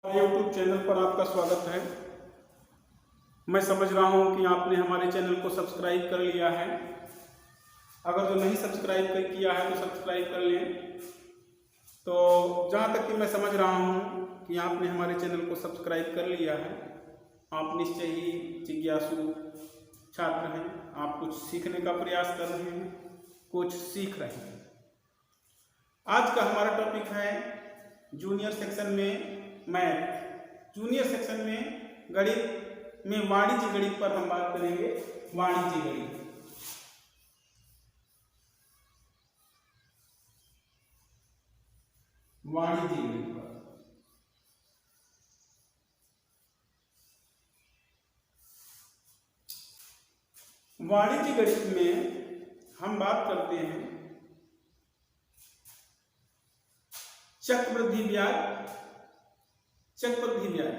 YouTube channel पर आपका स्वागत है। मैं समझ रहा हूं कि आपने हमारे चैनल को सब्सक्राइब कर लिया है। अगर जो नहीं सब्सक्राइब किया है तो सब्सक्राइब कर लें। तो जहां तक कि मैं समझ रहा हूं कि आपने हमारे चैनल को सब्सक्राइब कर लिया है, आप निश्चय ही जिज्ञासु छात्र हैं। आप कुछ सीखने का प्रयास कर रहे हैं, कुछ सीख रहे हैं। आज का हमारा टॉपिक है जूनियर सेक्शन में मैथ। जूनियर सेक्शन में गणित में वाणिज्य गणित पर हम बात करेंगे। वाणिज्य गणित, वाणिज्य गणित पर वाणिज्य गणित में हम बात करते हैं चक्रवृद्धि ब्याज। चक्रवृद्धि ब्याज,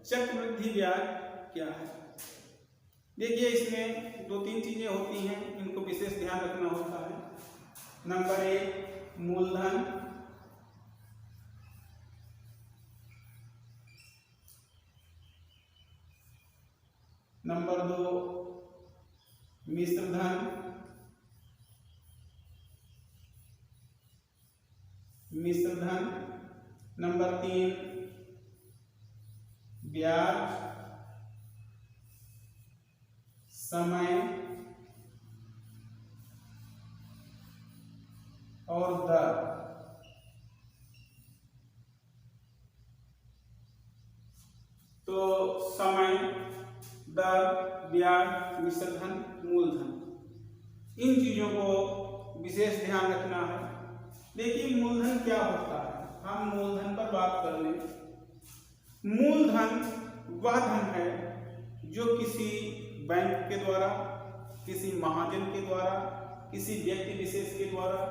चक्रवृद्धि ब्याज क्या है? देखिए, इसमें दो तीन चीजें होती हैं, इनको विशेष ध्यान रखना होता है। नंबर एक, मूलधन। नंबर दो, मिश्रधन। मिश्रधन। नंबर तीन, ब्याज। समय और दर। तो समय, दर, ब्याज, मिश्रधन, मूलधन, इन चीजों को विशेष ध्यान रखना है। देखिए, मूलधन क्या होता है, हम मूलधन पर बात कर लें। मूलधन वह धन है जो किसी बैंक के द्वारा, किसी महाजन के द्वारा, किसी व्यक्ति विशेष के द्वारा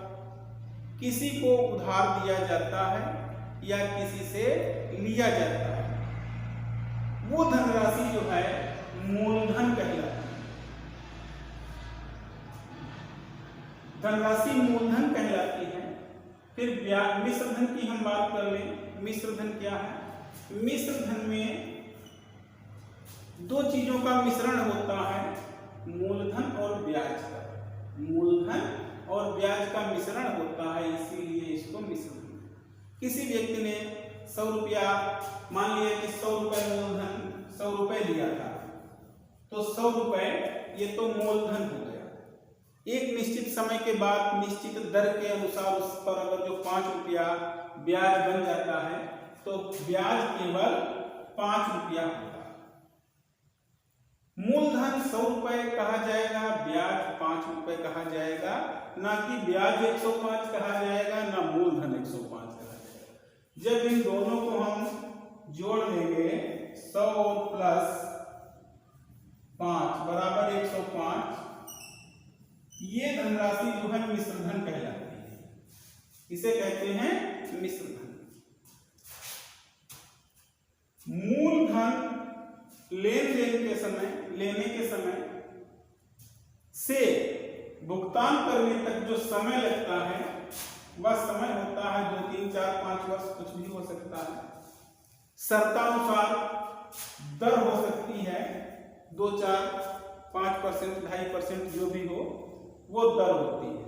किसी को उधार दिया जाता है या किसी से लिया जाता है। वो धनराशि जो है मूलधन कहलाती है। धनराशि मूलधन कहलाती है। फिर ब्याज, मिश्रधन की हम बात कर लें। मिश्रधन क्या है? मिश्रधन में दो चीजों का मिश्रण होता है, मूलधन और ब्याज का। मूलधन और ब्याज का मिश्रण होता है, इसीलिए इसको मिश्रधन। किसी व्यक्ति ने 100 रुपया, मान लिया कि 100 रुपए मूलधन, 100 रुपए लिया था, तो 100 रुपए ये तो मूलधन हो गया। एक निश्चित समय के बाद निश्चित दर के अनुसार उस पर अगर जो 5 रुपया ब्याज बन जाता है तो ब्याज केवल 5 रुपया होगा। मूलधन 100 रुपए कहा जाएगा, ब्याज 5 रुपए कहा जाएगा, ना कि ब्याज 105 कहा जाएगा, ना मूलधन 105 कहा जाएगा। जब इन दोनों को हम जोड़ लेंगे, 100 प्लस 5 बराबर 105, ये धनराशि जो है मिश्रधन कहलाती है। इसे कहते हैं मिश्रधन। मूलधन लेने के समय से भुगतान करने तक जो समय लगता है वह समय होता है 2, 3, 4, 5 वर्ष, कुछ भी हो सकता है। शर्तानुसार दर हो सकती है 2, 4, 5%, 2.5%, जो भी हो वो दर होती है।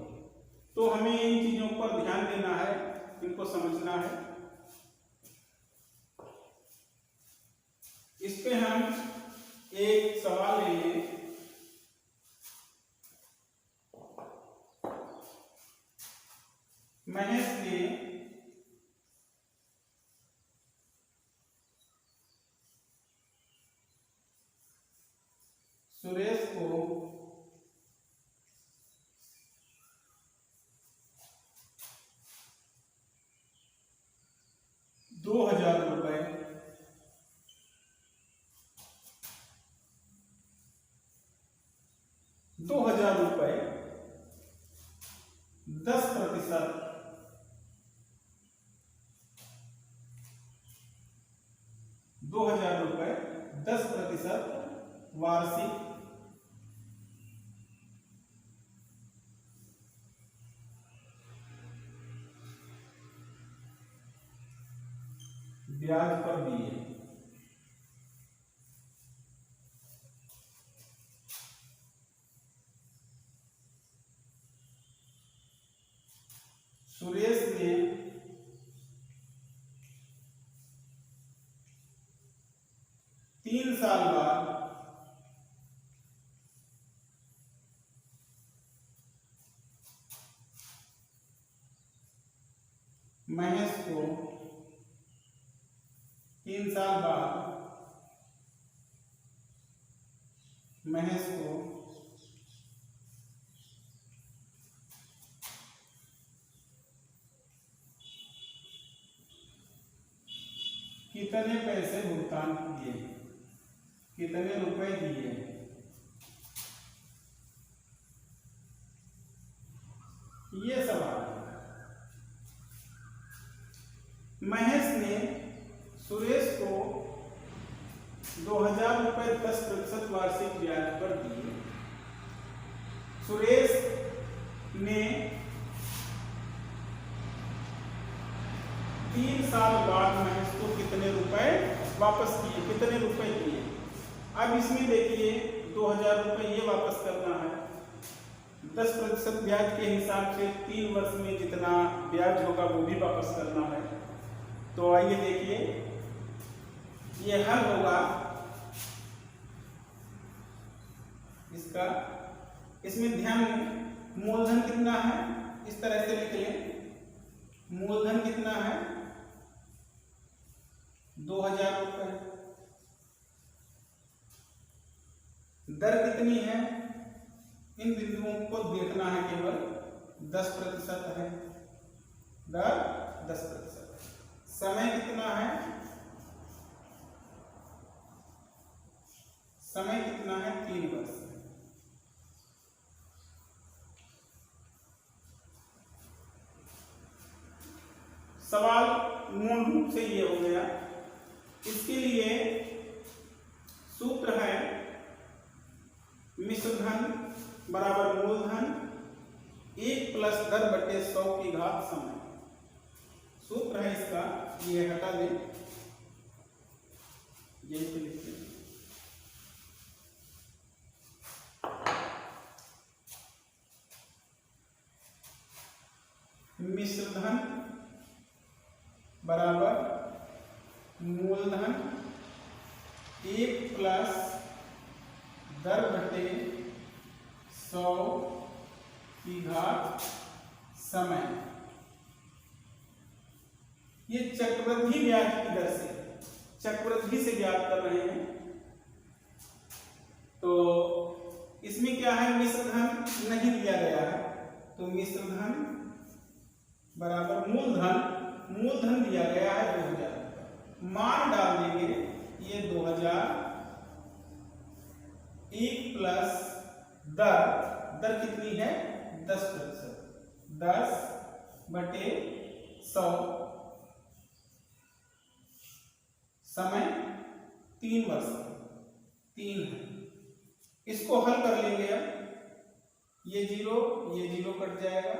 तो हमें इन चीजों पर ध्यान देना है, इनको समझना है। इस पे हम एक सवाल ले लें। महेश ने सुरेश को 2000 रुपए 2000 रुपए 10%, 2000 रुपए 10% वार्षिक ब्याज पर दिए। सुरेश ने 3 साल बाद महेश को 3 साल बाद महेश को कितने पैसे भुगतान किए, कितने रुपए दिए। ये सवाल है। महेश ने सुरेश को 2000 रुपए 10% वार्षिक ब्याज पर दिए। सुरेश ने 3 साल बाद महेश को कितने रुपए वापस किए, कितने रुपए दिए। अब इसमें देखिए 2000 रुपए ये वापस करना है, 10% ब्याज के हिसाब से 3 वर्ष में जितना ब्याज होगा वो भी वापस करना है। तो आइए देखिए ये हल होगा इसका। इसमें ध्यान दें मूलधन कितना है, इस तरह से लिख लें। मूलधन कितना है 2000 रुपए। दर कितनी है, इन बिंदुओं को देखना है, केवल 10% है, दर 10%। समय कितना है, समय कितना है 3 वर्ष। सवाल मूल रूप से ये हो गया। इसके लिए सूत्र है मिश्र धन बराबर मूलधन 1 प्लस दर बटे 100 की घात समय। सूत्र है इसका, ये हटा दें, यही पे लिखते हैं। मिश्र धन बराबर मूलधन 1 प्लस दर बटे 100 की घात समय। ये चक्रवृद्धि ब्याज की दर से, चक्रवृद्धि से ज्ञात कर रहे हैं। तो इसमें क्या है, मिश्र धन नहीं दिया गया है, तो मिश्र धन बराबर मूलधन, मूलधन दिया गया है 2000, मान डाल देंगे ये 2000, 1 प्लस दर, दर कितनी है 10%, 10 बटे 100, समय 3 वर्ष, 3 है। इसको हल कर लेंगे। अब ये जीरो कट जाएगा,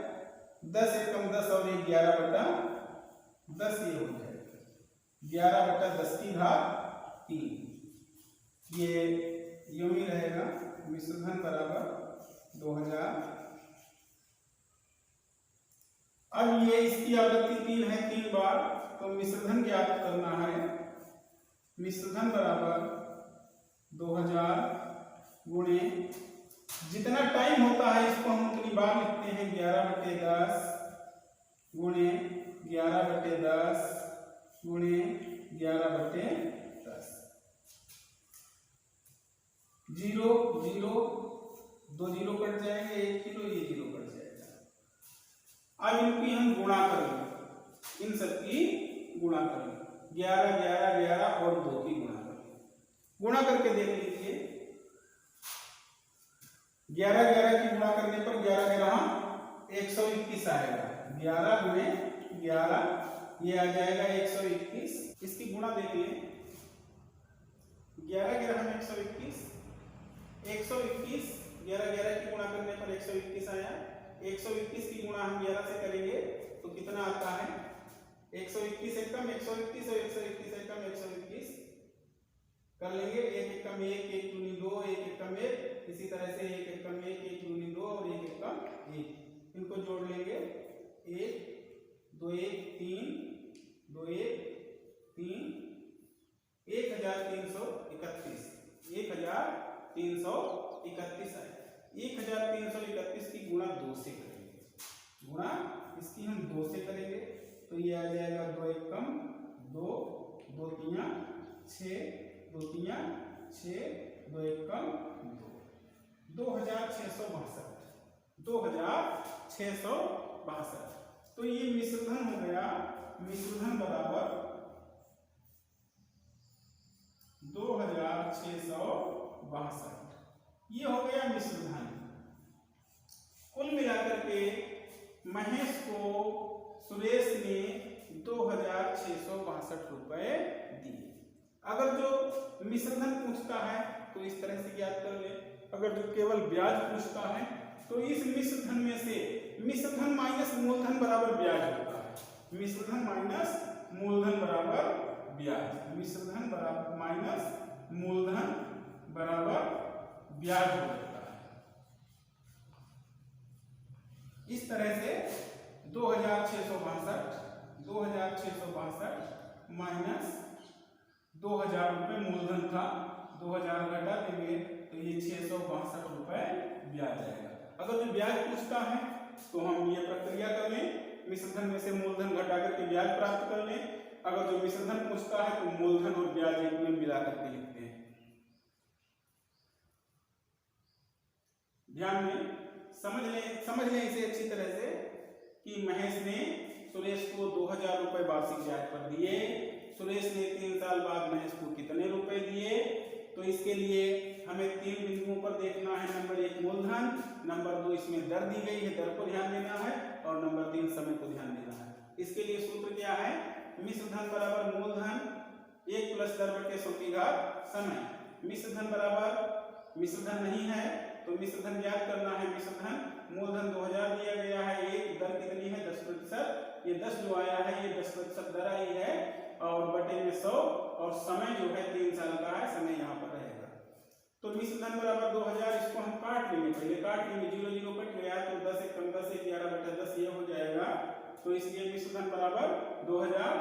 10 एकम 10 और 1 11 बटा 10 ये हो जाएगा 11 बटा 10 की घात 3। ये यूं ही रहेगा। मिश्र धन बराबर 2000। अब ये इसकी आवृत्ति 3 है, 3 बार, तो मिश्र धन ज्ञात करना है। मिश्र धन बराबर 2000 गुणे जितना टाइम होता है इसको हम उतनी बार लिखते हैं, 11 बटे 10 गुणे 11 बटे 10 गुणे 11 बटे 10। 0 0 2 0 कट जाएंगे, 1 0 ये 0 कट जाएगा। अब इनकी हम गुणा करेंगे, इन सब की गुणा करेंगे, 11 11 11 और 2 की गुणा करेंगे। गुणा करके देख लीजिए, 11 11 की गुणा करने पर 11 11 121 आएगा। 11 गुणे 11 ये आ जाएगा 121। इसकी गुणा देखिए, 11 11 121, 121 11 11 की गुणा करने पर 121 आया। 121 की गुणा हम 11 से करेंगे तो कितना आता है, 121 एकम 121 और 121 लेंगे, एक एकम एक, एक दूनी दो, एक एकम एक, इसी तरह से एक एकम एक, एक दूनी दो और एक एकम एक, इनको जोड़ लेंगे। एक दो एक तीन, दो एक तीन, 1331, 1331 है। 1331 की गुणा 2 से करेंगे, गुणा इसकी हम 2 से करेंगे तो ये आ जाएगा 2 एकम 2, 2 तिया 6, 2 तिया 6, 2 एकम 2, 2662, 2662। तो ये मिश्रधन हो गया, मिश्रधन बराबर 2662, ये हो गया मिश्रधन। कुल मिलाकर के महेश को सुरेश ने 2662 रुपए दिए। अगर जो मिश्रधन पूछता है तो इस तरह से ज्ञात कर ले, अगर जो केवल ब्याज पूछता है तो इस मिश्रधन में से मिश्रधन माइनस मूलधन बराबर ब्याज होता है, मिश्रधन माइनस मूलधन बराबर ब्याज, मिश्रधन बराबर माइनस मूलधन बराबर ब्याज हो जाता है। इस तरह से 2662 माइनस 2000 रुपये मूलधन था, 2000 घटा देंगे तो ये 662 रुपए ब्याज आएगा। अगर जो ब्याज पूछता है तो हम ये प्रक्रिया कर लें, मिश्रधन में से मूलधन घटा करके ब्याज प्राप्त कर लें। अगर जो मिश्रधन पूछता है तो मूलधन और ब्याज एक में मिला करके लिखते हैं। ध्यान में समझ लें इसे अच्छी तरह से कि महेश ने सुरेश को 2000 रुपए वार्षिक ब्याज पर दिए। सुरेश ने 3 साल बाद महेश को कितने रुपए दिए, तो इसके लिए हमें 3 बिंदुओं पर देखना है। नंबर 1 मूलधन, नंबर 2 इसमें दर दी गई है, दर को ध्यान देना है, और नंबर 3 समय को ध्यान देना है। इसके लिए सूत्र क्या है, मिश्रधन बराबर मूलधन 1 प्लस दर बटे 100 की घात समय। मिश्रधन बराबर, मिश्रधन नहीं है तो मिश्रधन ज्ञात करना है। मिश्रधन मूलधन 2000 दिया गया है, एक दर कितनी है 10%, ये 10 जो आया है ये 10% दर आई है, और बटे में 100, और समय जो है 3 साल का है, समय यहाँ पर रहेगा। तो मिश्रधन बराबर 2000, इसको हम काट लेंगे, पहले काट लेंगे, 0 0 कट गया तो 10 एकम 10, 11/10 ये हो जाएगा। तो इसलिए मिश्रधन बराबर 2000,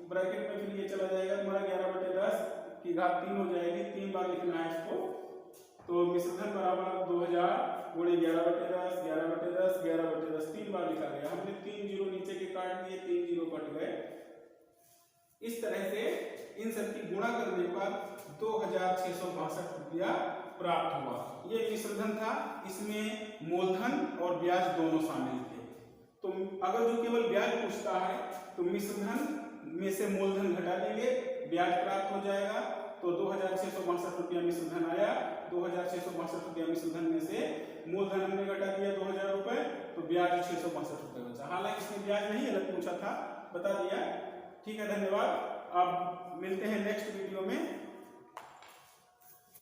ब्रैकेट में फिर ये चला जाएगा तुम्हारा 11/10 की घात 3 हो जाएगी, 3 बार लिखना है इसको। तो मिश्रधन बराबर 2000 गुणे 11/10, 11/10, 11/10 3 बार लिखा गया। हमने 3 जीरो नीचे के काट दिए, 3 जीरो कट गए। इस तरह से इन सब की गुणा करने पर 2662 रुपया प्राप्त हुआ। ये मिश्रधन था, इसमें मूलधन और ब्याज दोनों शामिल थे। तो अगर जो केवल ब्याज पूछता है तो मिश्रधन में से मूलधन घटा देंगे, ब्याज प्राप्त हो जाएगा। तो 2662 रुपया मिश्रधन आया, 2662 रुपया मिश्रधन में से मूलधन हमने घटा दिया 2000 रुपए, तो ब्याज 662 रुपए बचा। हालांकि इसमें ब्याज नहीं अलग पूछा था, बता दिया। ठीक है, धन्यवाद। अब मिलते हैं नेक्स्ट वीडियो में।